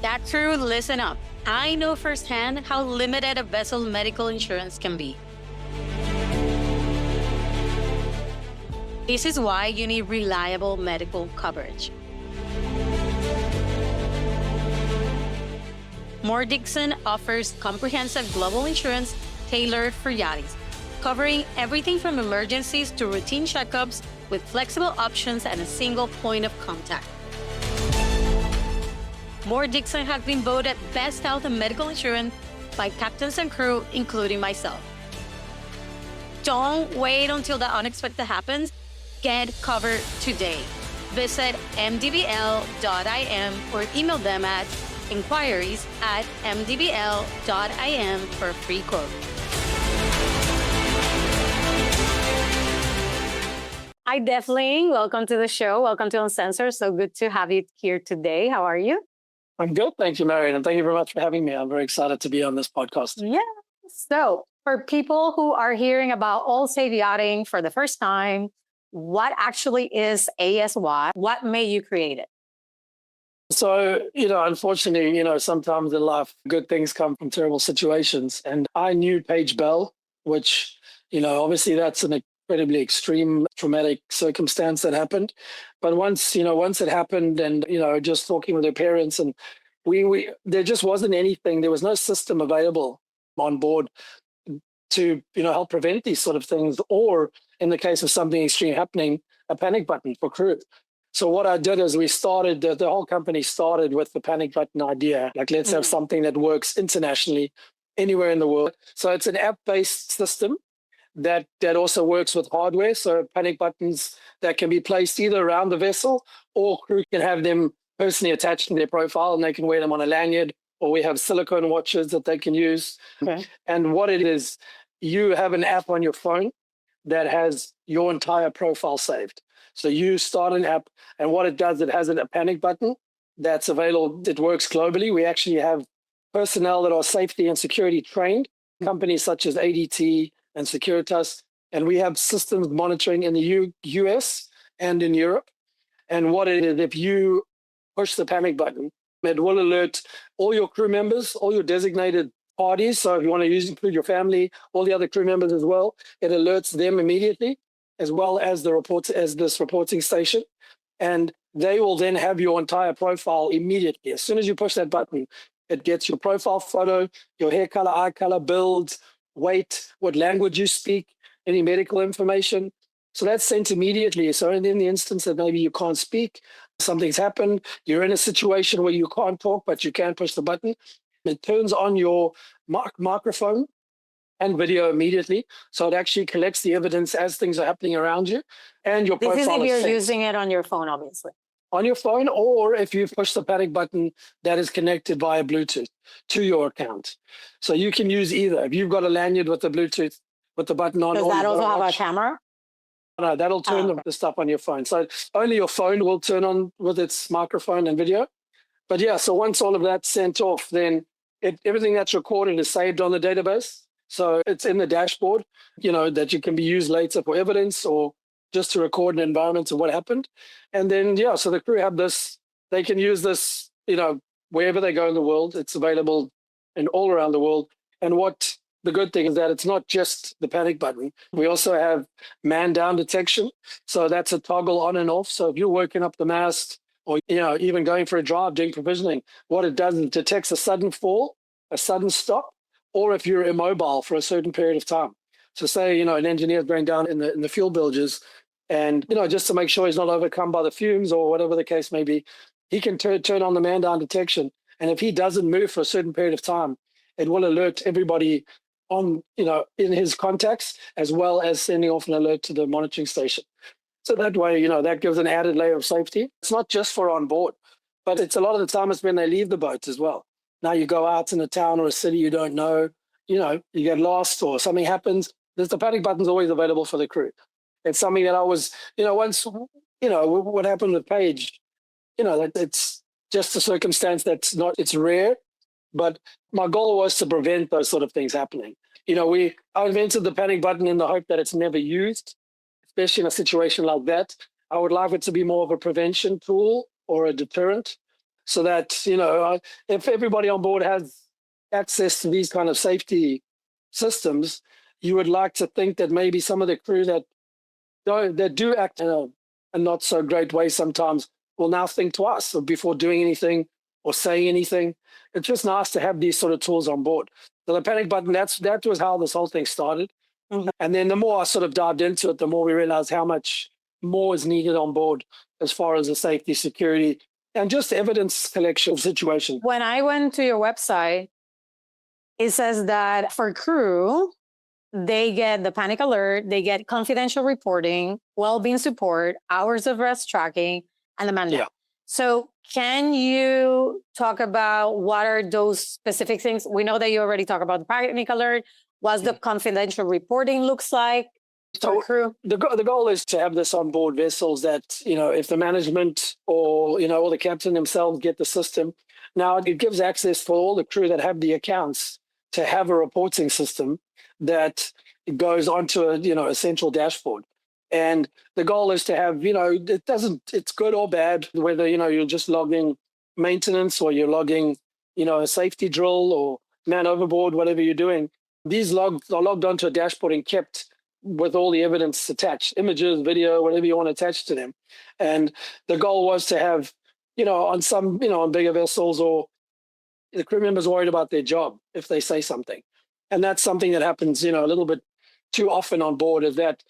That crew, listen up. I know firsthand how limited a vessel medical insurance can be. This is why you need reliable medical coverage. Moore Dixon offers comprehensive global insurance tailored for yachties, covering everything from emergencies to routine checkups with flexible options and a single point of contact. Moore Dixon has been voted best health and medical insurance by captains and crew, including myself. Don't wait until the unexpected happens. Get covered today. Visit mdbl.im or email them at inquiries@mdbl.im for a free quote. Hi, Devlin. Welcome to the show. Welcome to Uncensored. So good to have you here today. How are you? I'm good. Thank you, Marién. And thank you very much for having me. I'm very excited to be on this podcast. Yeah. So for people who are hearing about All Safe Yachting for the first time, what actually is ASY? What made you create it? So, unfortunately, sometimes in life, good things come from terrible situations. And I knew Paige Bell, which, obviously that's an incredibly extreme traumatic circumstance that happened. But once it happened and, just talking with her parents and we there just wasn't anything, there was no system available on board to, help prevent these sort of things, or in the case of something extreme happening, a panic button for crew. So what I did is we started, the whole company started with the panic button idea. Like, let's have something that works internationally, anywhere in the world. So it's an app-based system that also works with hardware. So panic buttons that can be placed either around the vessel, or crew can have them personally attached to their profile and they can wear them on a lanyard, or we have silicone watches that they can use. Okay. And what it is, you have an app on your phone that has your entire profile saved. So you start an app, and what it does, it has a panic button that's available. It works globally. We actually have personnel that are safety and security trained, companies such as ADT and Securitas, and we have systems monitoring in the US and in Europe. And what it is, if you push the panic button, it will alert all your crew members, all your designated parties. So if you want to include your family, all the other crew members as well, it alerts them immediately, as well as this reporting station. And they will then have your entire profile immediately. As soon as you push that button, it gets your profile photo, your hair color, eye color, build, weight, what language you speak, any medical information. So that's sent immediately. So in the instance that maybe you can't speak, something's happened, you're in a situation where you can't talk, but you can push the button, it turns on your microphone and video immediately. So it actually collects the evidence as things are happening around you. And your profile is This is if you're using it on your phone, obviously. On your phone, or if you push the panic button that is connected via Bluetooth to your account. So you can use either. If you've got a lanyard with the Bluetooth, with the button on. Does that also have a camera? No, that'll turn the stuff on your phone. So only your phone will turn on with its microphone and video. But yeah, so once all of that's sent off, then everything that's recorded is saved on the database. So it's in the dashboard, that you can be used later for evidence or just to record an environment of what happened. And then, so the crew have this, they can use this, wherever they go in the world. It's available in all around the world. And what the good thing is that it's not just the panic button. We also have man down detection. So that's a toggle on and off. So if you're working up the mast or, even going for a drive, doing provisioning, what it does is it detects a sudden fall, a sudden stop, or if you're immobile for a certain period of time. So say, an engineer is going down in the fuel bilges and, just to make sure he's not overcome by the fumes or whatever the case may be, he can turn on the man down detection. And if he doesn't move for a certain period of time, it will alert everybody on, in his contacts, as well as sending off an alert to the monitoring station. So that way, that gives an added layer of safety. It's not just for on board, but it's a lot of the time it's when they leave the boats as well. Now you go out in a town or a city you don't know, you get lost or something happens. The panic button's always available for the crew. It's something that I was, once, what happened with Paige, it's just a circumstance it's rare, but my goal was to prevent those sort of things happening. I invented the panic button in the hope that it's never used, especially in a situation like that. I would like it to be more of a prevention tool or a deterrent. so that, if everybody on board has access to these kind of safety systems, you would like to think that maybe some of the crew that do act in a not so great way sometimes will now think twice before doing anything or saying anything. It's just nice to have these sort of tools on board. So the panic button, that was how this whole thing started. Mm-hmm. And then the more I sort of dived into it, the more we realized how much more is needed on board as far as the safety, security, and just evidence collection situation. When I went to your website, it says that for crew, they get the panic alert, they get confidential reporting, well-being support, hours of rest tracking, and the manual. Yeah. So can you talk about what are those specific things? We know that you already talked about the panic alert. What's the confidential reporting looks like? So crew? The goal is to have this on board vessels that, if the management or the captain themselves get the system, now it gives access for all the crew that have the accounts to have a reporting system that goes onto a central dashboard. And the goal is to have, it's good or bad, whether, you're just logging maintenance or you're logging, a safety drill or man overboard, whatever you're doing. These logs are logged onto a dashboard and kept with all the evidence attached, images, video, whatever you want to attach to them. And the goal was to have, on some, on bigger vessels, or the crew members worried about their job if they say something. And that's something that happens, a little bit too often on board, is that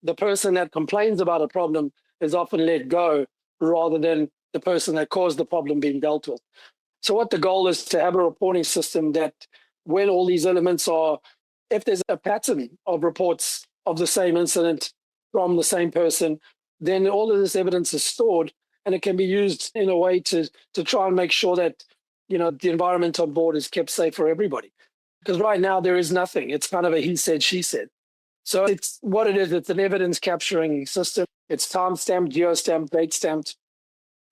the person that complains about a problem is often let go rather than the person that caused the problem being dealt with. So what the goal is to have a reporting system that when all these elements are, if there's a pattern of reports of the same incident from the same person, then all of this evidence is stored and it can be used in a way to try and make sure that, the environment on board is kept safe for everybody. Because right now there is nothing. It's kind of a he said, she said. So it's what it is. It's an evidence capturing system. It's time-stamped, geo-stamped, date-stamped.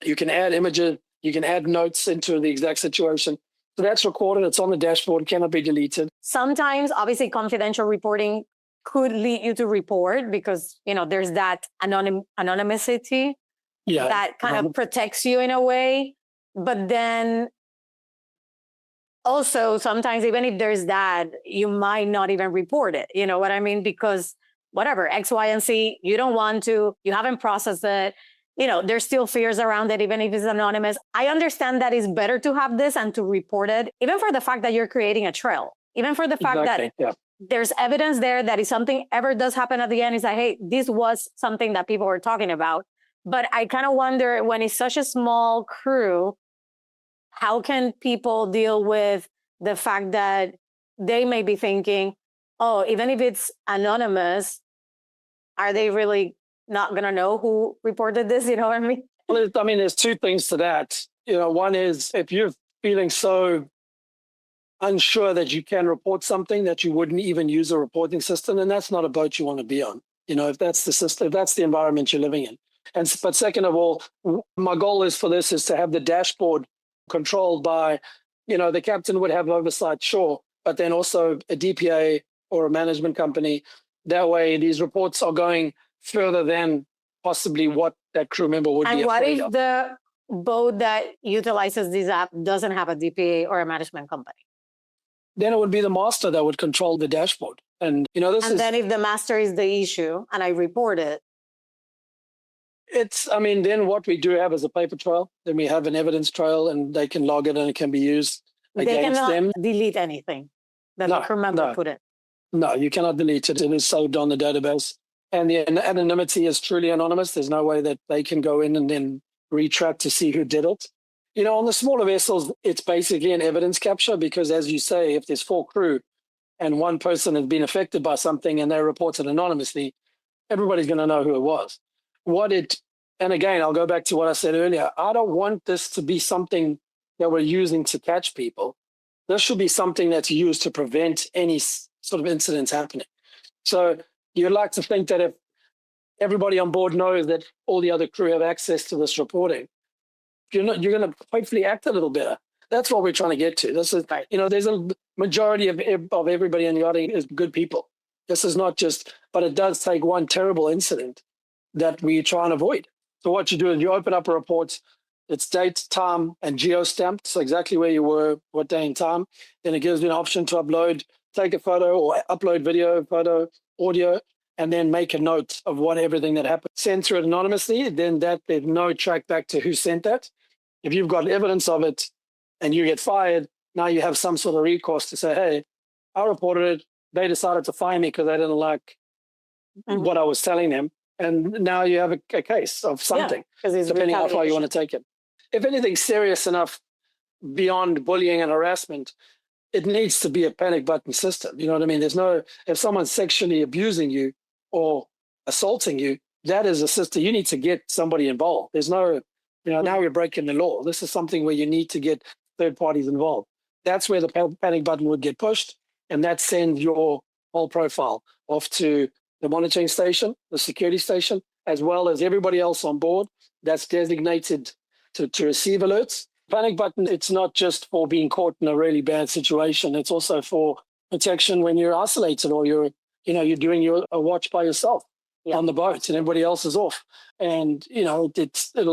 You can add images. You can add notes into the exact situation. So that's recorded. It's on the dashboard. Cannot be deleted. Sometimes, obviously, confidential reporting could lead you to report because, there's that anonymity that kind of protects you in a way. But then also, sometimes even if there's that, you might not even report it. You know what I mean? Because whatever, X, Y, and Z, you don't want to, you haven't processed it. There's still fears around it, even if it's anonymous. I understand that it's better to have this and to report it, even for the fact that you're creating a trail, even for the fact that there's evidence there that if something ever does happen at the end, it's like, hey, this was something that people were talking about. But I kind of wonder, when it's such a small crew, how can people deal with the fact that they may be thinking, oh, even if it's anonymous, are they really not going to know who reported this? You know what I mean? Well, there's two things to that. One is if you're feeling so unsure that you can report something that you wouldn't even use a reporting system, then that's not a boat you want to be on. If that's the system, if that's the environment you're living in. But second of all, my goal is to have the dashboard controlled by, the captain would have oversight, sure, but then also a DPA or a management company. That way, these reports are going further than possibly what that crew member would be afraid of. And what if the boat that utilizes this app doesn't have a DPA or a management company? Then it would be the master that would control the dashboard. And, then if the master is the issue and I report it, then what we do have is a paper trail. Then we have an evidence trail and they can log it and it can be used against them. They cannot delete anything that the crew member put in. No, you cannot delete it. It is saved on the database. And the anonymity is truly anonymous. There's no way that they can go in and then retract to see who did it. On the smaller vessels, it's basically an evidence capture because, as you say, if there's 4 crew and one person has been affected by something and they report it anonymously, everybody's going to know who it was. And again, I'll go back to what I said earlier. I don't want this to be something that we're using to catch people. This should be something that's used to prevent any sort of incidents happening. So you'd like to think that if everybody on board knows that all the other crew have access to this reporting, you're going to hopefully act a little better. That's what we're trying to get to. This is, there's a majority of everybody in yachting is good people. This is not just, but it does take one terrible incident that we try and avoid. So what you do is you open up a report, It's date, time, and geo-stamped, so exactly where you were, what day and time. Then it gives you an option to take a photo or upload video, photo, audio, and then make a note of everything that happened. Censor it anonymously, then there's no track back to who sent that. If you've got evidence of it and you get fired, now you have some sort of recourse to say, hey, I reported it. They decided to fire me because they didn't like what I was telling them. And now you have a case of something, depending on how far you want to take it. If anything's serious enough beyond bullying and harassment, it needs to be a panic button system. You know what I mean? If someone's sexually abusing you or assaulting you, that is a system. You need to get somebody involved. There's no, now you're breaking the law. This is something where you need to get third parties involved. That's where the panic button would get pushed, and that sends your whole profile off to the monitoring station, the security station, as well as everybody else on board that's designated to receive alerts. Panic button, it's not just for being caught in a really bad situation. It's also for protection when you're isolated or you're doing a watch by yourself on the boat and everybody else is off. And, it'll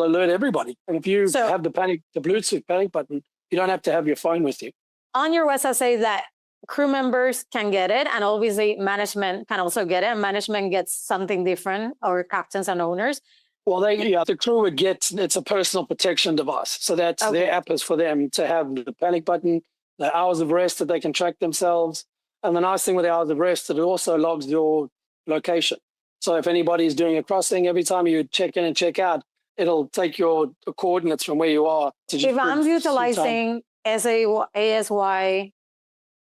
alert everybody. And if you have the Bluetooth panic button, you don't have to have your phone with you. On your website says that crew members can get it, and obviously management can also get it, and management gets something different, or captains and owners. Well, the crew would it's a personal protection device. So that's their app is for them to have the panic button, the hours of rest that they can track themselves. And the nice thing with the hours of rest, it also logs your location. So if anybody's doing a crossing, every time you check in and check out, it'll take your coordinates from where you are. If I'm utilizing ASY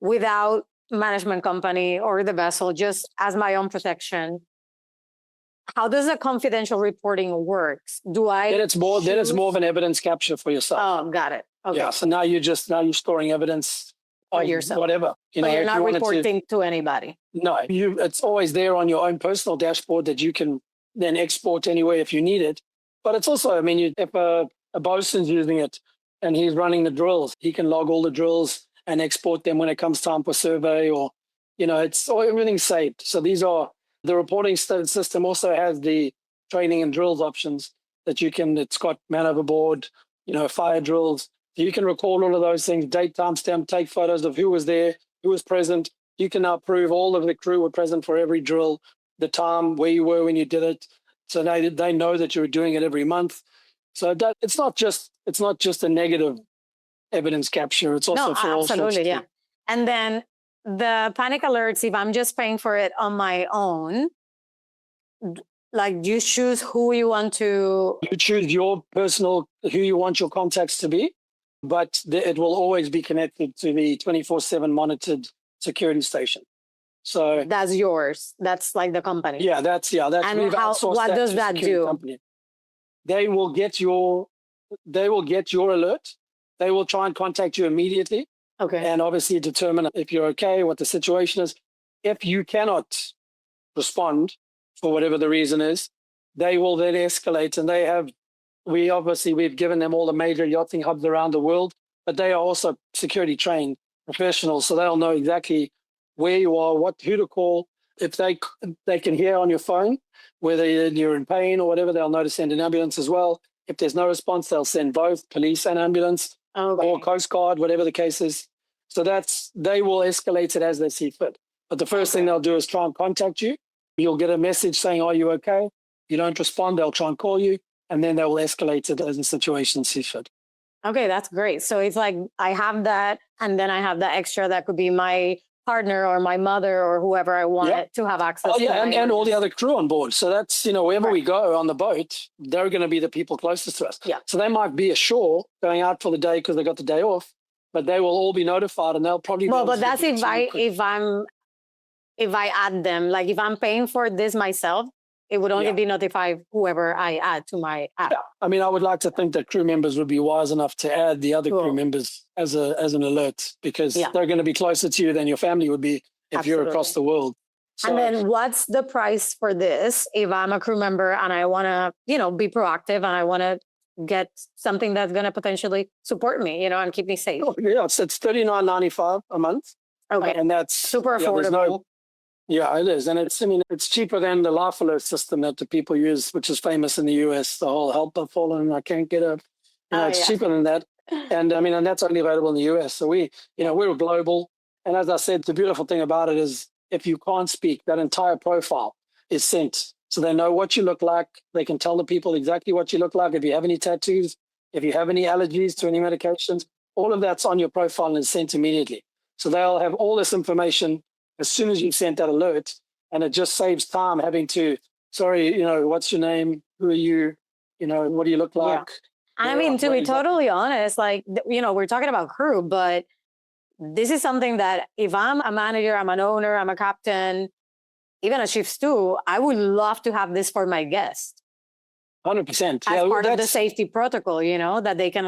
without management company or the vessel, just as my own protection, how does the confidential reporting works? Then it's more of an evidence capture for yourself. Oh, got it. Okay. Yeah. So now you're storing evidence for yourself. Whatever. But you're not reporting to anybody. No, it's always there on your own personal dashboard that you can then export anywhere if you need it. But it's also, if a bosun's using it and he's running the drills, he can log all the drills and export them when it comes time for survey, or everything's saved. So the reporting system also has the training and drills options that it's got man overboard, fire drills. So you can record all of those things, date, time stamp, take photos of who was there, who was present. You can now prove all of the crew were present for every drill, the time, where you were when you did it. So they know that you were doing it every month. So it's not just a negative evidence capture. It's also for all sorts of absolutely, yeah. And then the panic alerts, if I'm just paying for it on my own, like you choose who you want to... You choose who you want your contacts to be, but it will always be connected to the 24/7 monitored security station. So that's yours. That's like the company. Yeah, that's and what does that do? Company. They will get your alert. They will try and contact you immediately. Okay. And obviously determine if you're okay, what the situation is. If you cannot respond for whatever the reason is, they will then escalate. And we've given them all the major yachting hubs around the world, but they are also security trained professionals. So they'll know exactly where you are, who to call. If they can hear on your phone, whether you're in pain or whatever, they'll know to send an ambulance as well. If there's no response, they'll send both police and ambulance. Or Coast Guard, whatever the case is. So they will escalate it as they see fit. But the first thing they'll do is try and contact you. You'll get a message saying, are you okay? If you don't respond, they'll try and call you, and then they will escalate it as the situation sees fit. Okay, that's great. So it's like I have that, and then I have that extra that could be my partner or my mother or whoever I want to have access to. And all the other crew on board. So that's, wherever we go on the boat, they're going to be the people closest to us. Yeah. So they might be ashore going out for the day because they got the day off, but they will all be notified and they'll probably... Well, but that's if I add them, like if I'm paying for this myself, it would only be notified whoever I add to my app. Yeah. I would like to think that crew members would be wise enough to add the other crew members as an alert, because they're going to be closer to you than your family would be if you're across the world. So, and then what's the price for this if I'm a crew member and I want to, be proactive and I want to get something that's going to potentially support me, and keep me safe? Yeah, it's $39.95 a month. Okay. And that's super affordable. Yeah, it is. And it's cheaper than the life alert system that the people use, which is famous in the US, the whole help I've fallen, I can't get up. It's cheaper than that. And I mean, and that's only available in the US. So we're global. And as I said, the beautiful thing about it is if you can't speak, that entire profile is sent. So they know what you look like. They can tell the people exactly what you look like. If you have any tattoos, if you have any allergies to any medications, all of that's on your profile and is sent immediately. So they'll have all this information as soon as you've sent that alert. And it just saves time having to, sorry, what's your name? Who are you? What do you look like? And I mean, to be totally honest, like, we're talking about crew, but this is something that if I'm a manager, I'm an owner, I'm a captain, even a chief stew, I would love to have this for my guests. 100%. As part of the safety protocol, that they can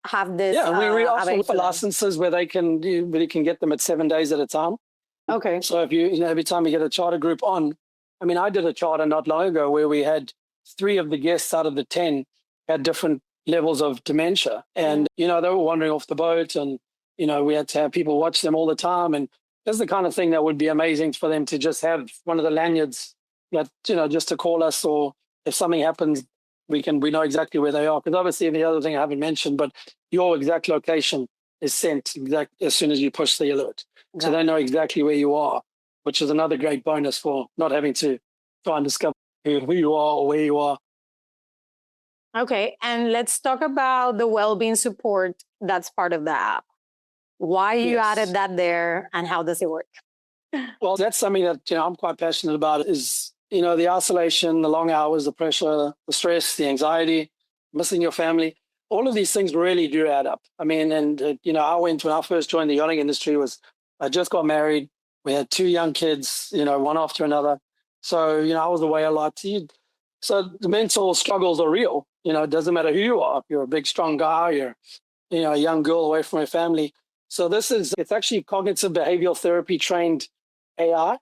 have this. Yeah, and we offer licenses where they can get them at 7 days at a time. Okay. So if every time you get a charter group on, I mean, I did a charter not long ago where we had 3 of the guests out of the 10 had different levels of dementia. And, they were wandering off the boat and, we had to have people watch them all the time. And that's the kind of thing that would be amazing for them to just have one of the lanyards that, just to call us, or if something happens, we know exactly where they are. Because obviously the other thing I haven't mentioned, but your exact location is sent as soon as you push the alert. Yeah. So they know exactly where you are, which is another great bonus for not having to try and discover who you are or where you are. Okay, and let's talk about the well-being support that's part of the app. Why you added that there, and how does it work? Well, that's something that I'm quite passionate about is, the isolation, the long hours, the pressure, the stress, the anxiety, missing your family. All of these things really do add up. I mean, and, when I first joined the yachting industry I just got married. We had 2 young kids, one after another. So, I was away a lot. So the mental struggles are real. It doesn't matter who you are. If you're a big, strong guy, you're, a young girl away from her family. So it's actually cognitive behavioral therapy trained AI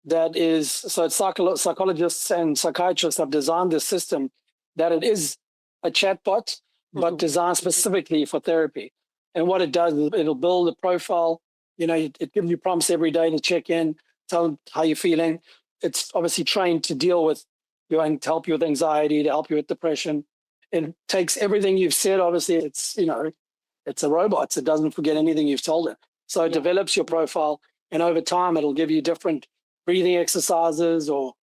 it's psychologists and psychiatrists have designed this system that it is a chatbot, but designed specifically for therapy. And what it does is it'll build a profile. It gives you prompts every day to check in, tell them how you're feeling. It's obviously trained to deal with to help you with anxiety, to help you with depression. It takes everything you've said. Obviously, it's a robot. So it doesn't forget anything you've told it. So it develops your profile, and over time, it'll give you different breathing exercises or,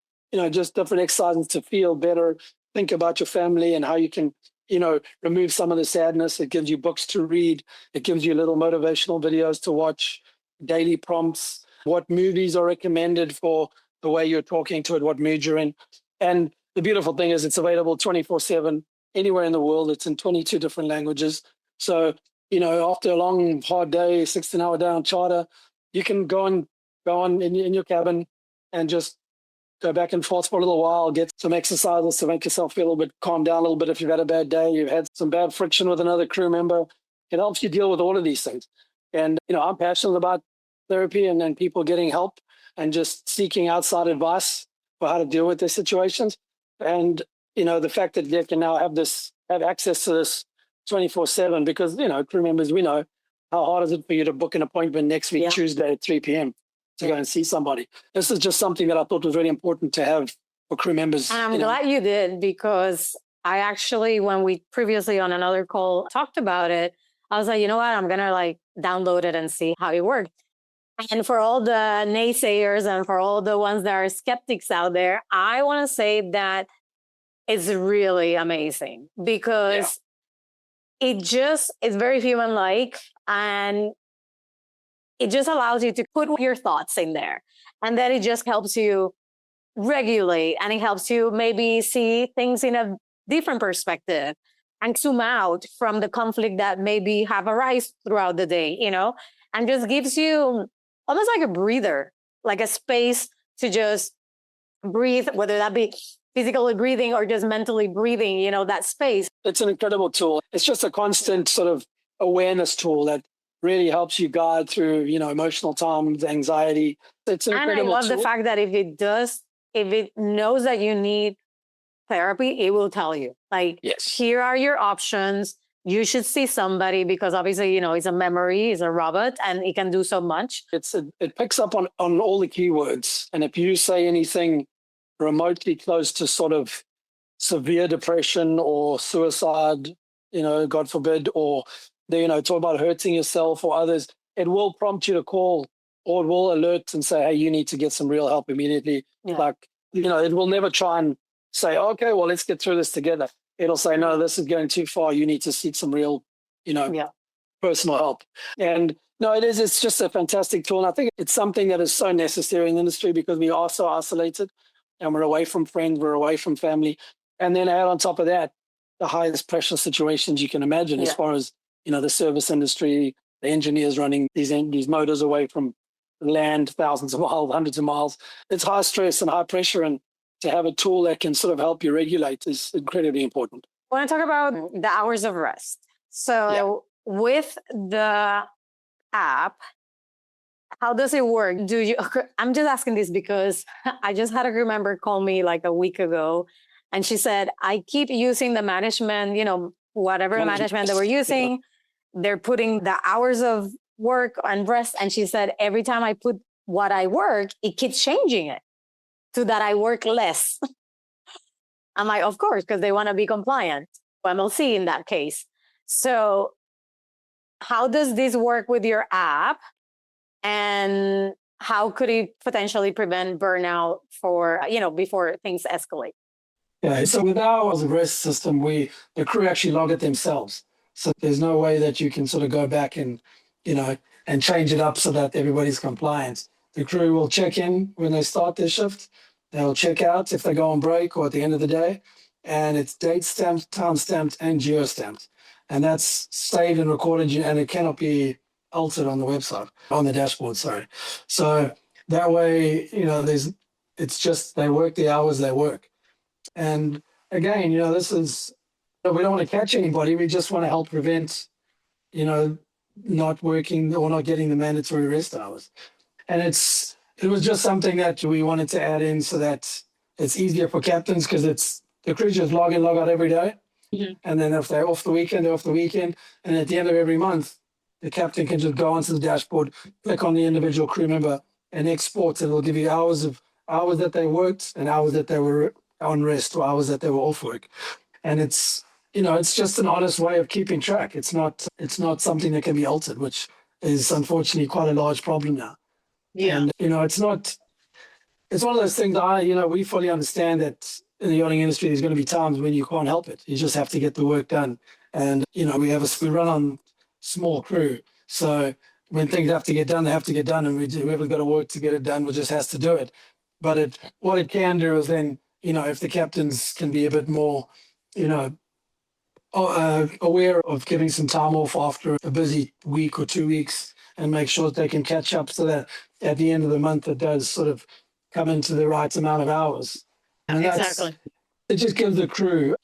just different exercises to feel better, think about your family and how you can, remove some of the sadness. It gives you books to read. It gives you little motivational videos to watch, daily prompts, what movies are recommended for the way you're talking to it, what mood you're in. And the beautiful thing is it's available 24/7 anywhere in the world. It's in 22 different languages. So, after a long, hard day, 16-hour day on charter, you can go on in your cabin and just go back and forth for a little while, get some exercises to make yourself feel a little bit, calm down a little bit if you've had a bad day, you've had some bad friction with another crew member. It helps you deal with all of these things. And, I'm passionate about therapy and people getting help and just seeking outside advice for how to deal with their situations. And, the fact that they can now have access to this 24/7, because, crew members, we know how hard is it for you to book an appointment next week, Tuesday at 3 p.m. to go and see somebody. This is just something that I thought was really important to have for crew members. And I'm glad you did, because I actually, when we previously on another call talked about it, I was like, you know what, I'm going to download it and see how it works. And for all the naysayers and for all the ones that are skeptics out there, I want to say that it's really amazing, because it's very human-like, and it just allows you to put your thoughts in there. And then it just helps you regulate, and it helps you maybe see things in a different perspective and zoom out from the conflict that maybe have arisen throughout the day, and just gives you almost like a breather, like a space to just breathe, whether that be physically breathing or just mentally breathing, that space. It's an incredible tool. It's just a constant sort of awareness tool that really helps you guide through, emotional times, anxiety. It's an incredible tool. And I love the fact that if it knows that you need therapy, it will tell you, here are your options. You should see somebody, because obviously, it's a memory, it's a robot, and it can do so much. It picks up on all the keywords. And if you say anything remotely close to sort of severe depression or suicide, God forbid, or they, talk about hurting yourself or others, it will prompt you to call, or it will alert and say, hey, you need to get some real help immediately. Yeah. Like, it will never try and say, okay, well, let's get through this together. It'll say, no, this is going too far. You need to seek some real, personal help. And no, it's just a fantastic tool. And I think it's something that is so necessary in the industry because we are so isolated and we're away from friends, we're away from family. And then add on top of that, the highest pressure situations you can imagine as far as, the service industry, the engineers running these motors away from land, thousands of miles, hundreds of miles. It's high stress and high pressure. And to have a tool that can sort of help you regulate is incredibly important. I want to talk about the hours of rest. So with the app, how does it work? I'm just asking this because I just had a crew member call me like a week ago, and she said, I keep using the management, whatever management that we're using, they're putting the hours of work and rest. And she said, every time I put what I work, it keeps changing it to that I work less. I'm like, of course, because they want to be compliant, MLC in that case. So how does this work with your app? And how could it potentially prevent burnout for, before things escalate? Yeah, so with our rest system, the crew actually log it themselves. So there's no way that you can sort of go back and, and change it up so that everybody's compliant. The crew will check in when they start their shift. They'll check out if they go on break or at the end of the day. And it's date stamped, time stamped, and geo stamped. And that's saved and recorded, and it cannot be altered on the website, on the dashboard, sorry. So that way, it's just they work the hours they work. And again, this is, we don't want to catch anybody. We just want to help prevent, not working or not getting the mandatory rest hours. And it was just something that we wanted to add in so that it's easier for captains because the crew just log in, log out every day. Mm-hmm. And then if they're off the weekend, they're off the weekend. And at the end of every month, the captain can just go onto the dashboard, click on the individual crew member and export. And it'll give you hours that they worked and hours that they were on rest or hours that they were off work. And it's just an honest way of keeping track. It's not something that can be altered, which is unfortunately quite a large problem now. Yeah. And, it's one of those things we fully understand that in the yachting industry, there's going to be times when you can't help it. You just have to get the work done. And, we run on small crew. So when things have to get done, they have to get done. And whoever's got to work to get it done just has to do it. But what it can do is then, if the captains can be a bit more, aware of giving some time off after a busy week or 2 weeks and make sure that they can catch up so that at the end of the month, it does sort of come into the right amount of hours. And exactly. It just gives the crew,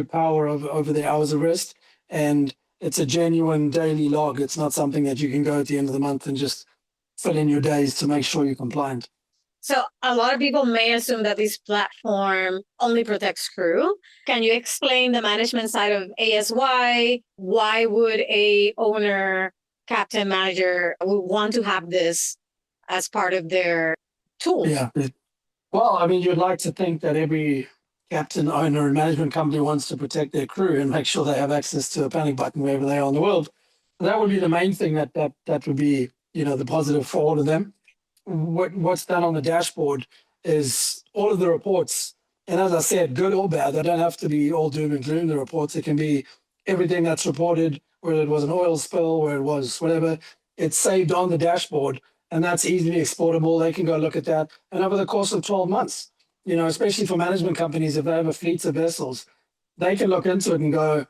power over their hours of rest. And it's a genuine daily log. It's not something that you can go at the end of the month and just fill in your days to make sure you're compliant. So a lot of people may assume that this platform only protects crew. Can you explain the management side of ASY? Why would a owner, captain, manager would want to have this as part of their tool? Yeah. Well, you'd like to think that every captain, owner, and management company wants to protect their crew and make sure they have access to a panic button wherever they are in the world. That would be the main thing that would be, the positive for all of them. What's done on the dashboard is all of the reports. And as I said, good or bad, they don't have to be all doom and gloom, the reports. It can be everything that's reported, whether it was an oil spill, where it was whatever. It's saved on the dashboard, and that's easily exportable. They can go look at that. And over the course of 12 months, especially for management companies, if they have a fleet of vessels, they can look into it and go,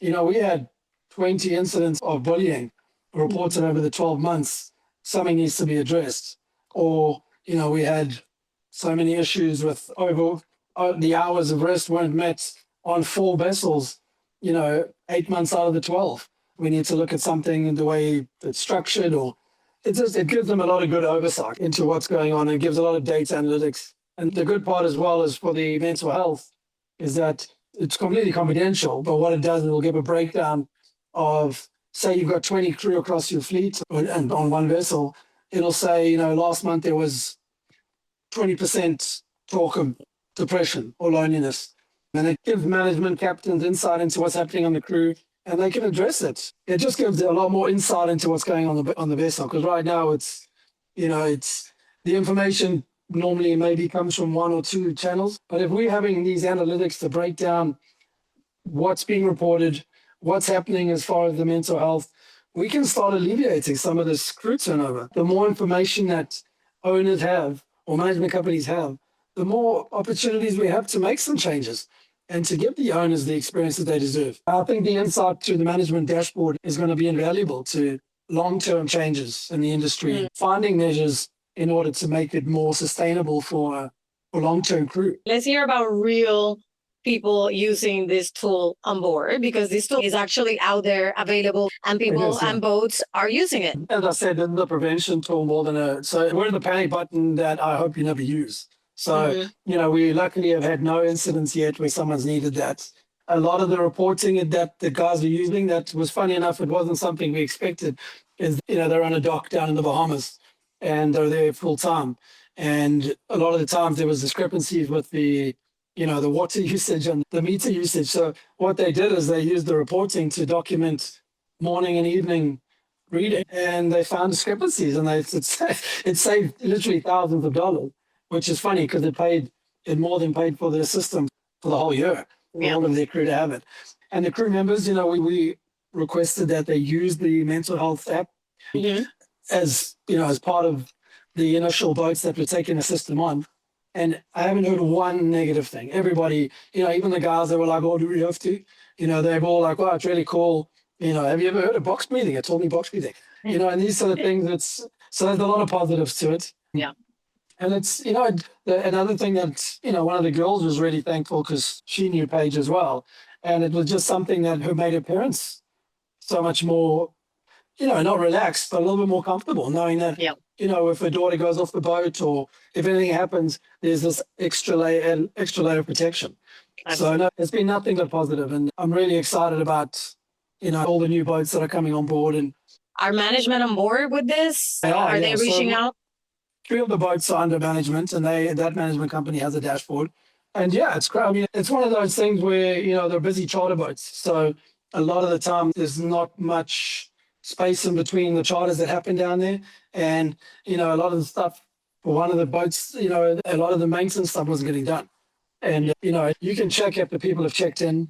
we had 20 incidents of bullying reported over the 12 months. Something needs to be addressed. Or, we had so many issues with the hours of rest weren't met on 4 vessels, 8 months out of the 12. We need to look at something in the way it's structured, or it gives them a lot of good oversight into what's going on and gives a lot of data analytics. And the good part as well is for the mental health is that it's completely confidential, but what it does, it will give a breakdown of, say you've got 20 crew across your fleet and on one vessel, it'll say, last month there was 20% talk of depression or loneliness. And it gives management captains insight into what's happening on the crew, and they can address it. It just gives a lot more insight into what's going on the vessel. Because right now it's the information normally maybe comes from one or two channels. But if we're having these analytics to break down what's being reported, what's happening as far as the mental health, we can start alleviating some of this crew turnover. The more information that owners have or management companies have, the more opportunities we have to make some changes and to give the owners the experience that they deserve. I think the insight through the management dashboard is going to be invaluable to long-term changes in the industry, finding measures in order to make it more sustainable for long-term crew. Let's hear about real people using this tool on board, because this tool is actually out there available and people and boats are using it. As I said, this is a prevention tool more than so we're in the panic button that I hope you never use. So, we luckily have had no incidents yet where someone's needed that. A lot of the reporting that the guys are using, that was funny enough, it wasn't something we expected, is, they're on a dock down in the Bahamas and they're there full time. And a lot of the times there was discrepancies with the water usage and the meter usage. So what they did is they used the reporting to document morning and evening reading, and they found discrepancies, and it saved literally thousands of dollars, which is funny because it more than paid for their system for the whole year, for all of their crew to have it. And the crew members, we requested that they use the mental health app as part of the initial boats that were taking the system on. And I haven't heard one negative thing. Everybody, even the guys that were like, oh, do we have to? They're all like, oh, it's really cool. Have you ever heard of box breathing? It told me box breathing. And these sort of things, so there's a lot of positives to it. Yeah. And it's, another thing that, one of the girls was really thankful because she knew Paige as well. And it was just something that made her parents so much more, not relaxed, but a little bit more comfortable, knowing that, if her daughter goes off the boat or if anything happens, there's this extra layer of protection. So no, it's been nothing but positive. And I'm really excited about, all the new boats that are coming on board. And are management on board with this? Are they reaching out? 3 of the boats are under management, and that management company has a dashboard. And it's great. I mean, it's one of those things where, they're busy charter boats. So a lot of the time there's not much space in between the charters that happen down there. And, a lot of the stuff for one of the boats, a lot of the maintenance stuff wasn't getting done. And, you can check if the people have checked in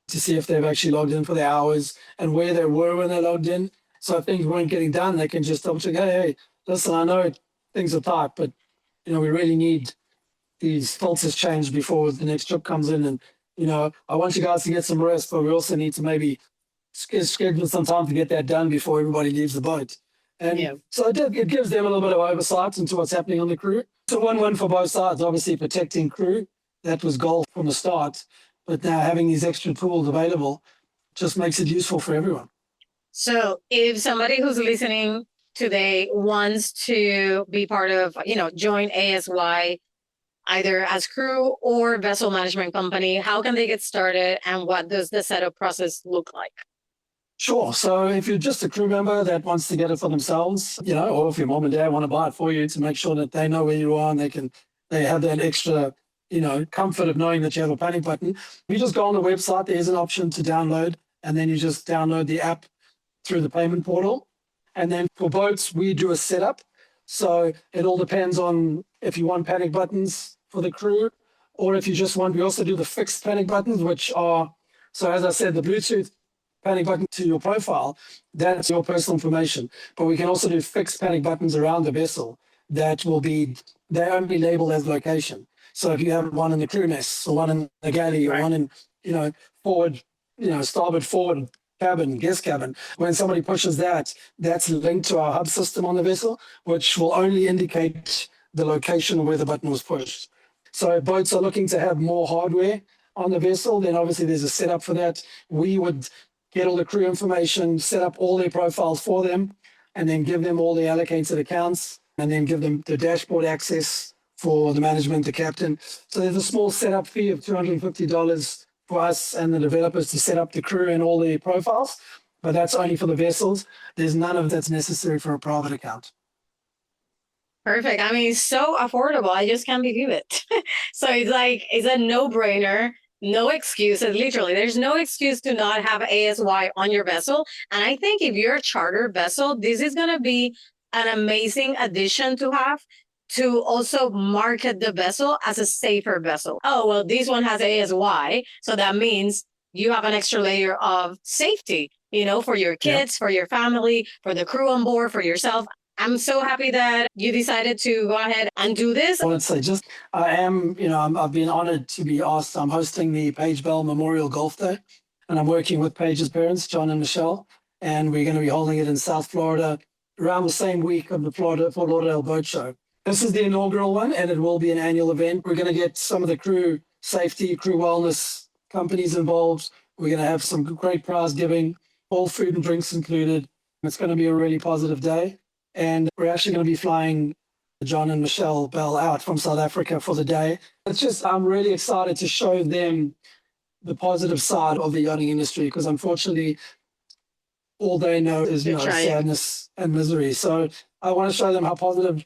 to see if they've actually logged in for the hours and where they were when they logged in. So if things weren't getting done, they can just double check, hey, listen, I know things are tight, but, we really need these filters changed before the next trip comes in. And, I want you guys to get some rest, but we also need to maybe schedule some time to get that done before everybody leaves the boat. And so it gives them a little bit of oversight into what's happening on the crew. It's a win-win for both sides, obviously protecting crew. That was goal from the start. But now having these extra tools available just makes it useful for everyone. So if somebody who's listening today wants to be part of, join ASY, either as crew or vessel management company, how can they get started and what does the setup process look like? Sure. So if you're just a crew member that wants to get it for themselves, or if your mom and dad want to buy it for you to make sure that they know where you are and they have that extra, comfort of knowing that you have a panic button. If you just go on the website, there's an option to download, and then you just download the app through the payment portal. And then for boats, we do a setup. So it all depends on if you want panic buttons for the crew, or if you just want, we also do the fixed panic buttons, which are, so as I said, the Bluetooth panic button to your profile, that's your personal information. But we can also do fixed panic buttons around the vessel that they're only labeled as location. So if you have one in the crew mess, or one in the galley, or one in, forward, starboard forward cabin, guest cabin, when somebody pushes that's linked to our hub system on the vessel, which will only indicate the location where the button was pushed. So if boats are looking to have more hardware on the vessel, then obviously there's a setup for that. We would get all the crew information, set up all their profiles for them, and then give them all the allocated accounts, and then give them the dashboard access for the management, the captain. So there's a small setup fee of $250 for us and the developers to set up the crew and all their profiles, but that's only for the vessels. There's none of that's necessary for a private account. Perfect. I mean, it's so affordable. I just can't believe it. So it's a no-brainer No excuses, literally. There's no excuse to not have ASY on your vessel. And I think if you're a charter vessel, this is going to be an amazing addition to have to also market the vessel as a safer vessel. Oh, well, this one has ASY. So that means you have an extra layer of safety, for your kids, for your family, for the crew on board, for yourself. I'm so happy that you decided to go ahead and do this. I want to say I've been honored to be asked. I'm hosting the Paige Bell Memorial Golf Day, and I'm working with Paige's parents, John and Michelle, and we're going to be holding it in South Florida around the same week of the Fort Lauderdale Boat Show. This is the inaugural one, and it will be an annual event. We're going to get some of the crew safety, crew wellness companies involved. We're going to have some great prize giving, all food and drinks included. It's going to be a really positive day. And we're actually going to be flying John and Michelle Bell out from South Africa for the day. I'm really excited to show them the positive side of the yachting industry, because unfortunately, all they know is sadness and misery. So I want to show them how positive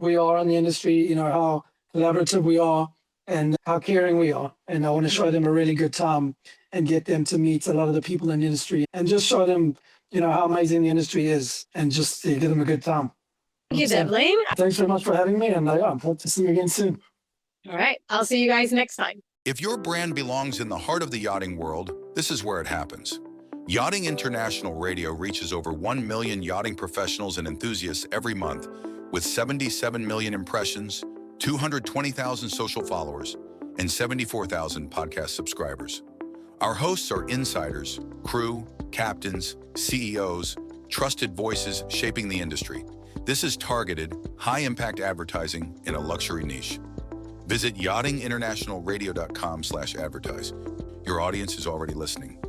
we are in the industry, how collaborative we are and how caring we are. And I want to show them a really good time and get them to meet a lot of the people in the industry and just show them how amazing the industry is, and just to give them a good time. Thank you, Devlin. Thanks very much for having me, and I hope to see you again soon. All right. I'll see you guys next time. If your brand belongs in the heart of the yachting world, this is where it happens. Yachting International Radio reaches over 1 million yachting professionals and enthusiasts every month, with 77 million impressions, 220,000 social followers, and 74,000 podcast subscribers. Our hosts are insiders, crew, captains, CEOs, trusted voices shaping the industry. This is targeted, high-impact advertising in a luxury niche. Visit yachtinginternationalradio.com/advertise. Your audience is already listening.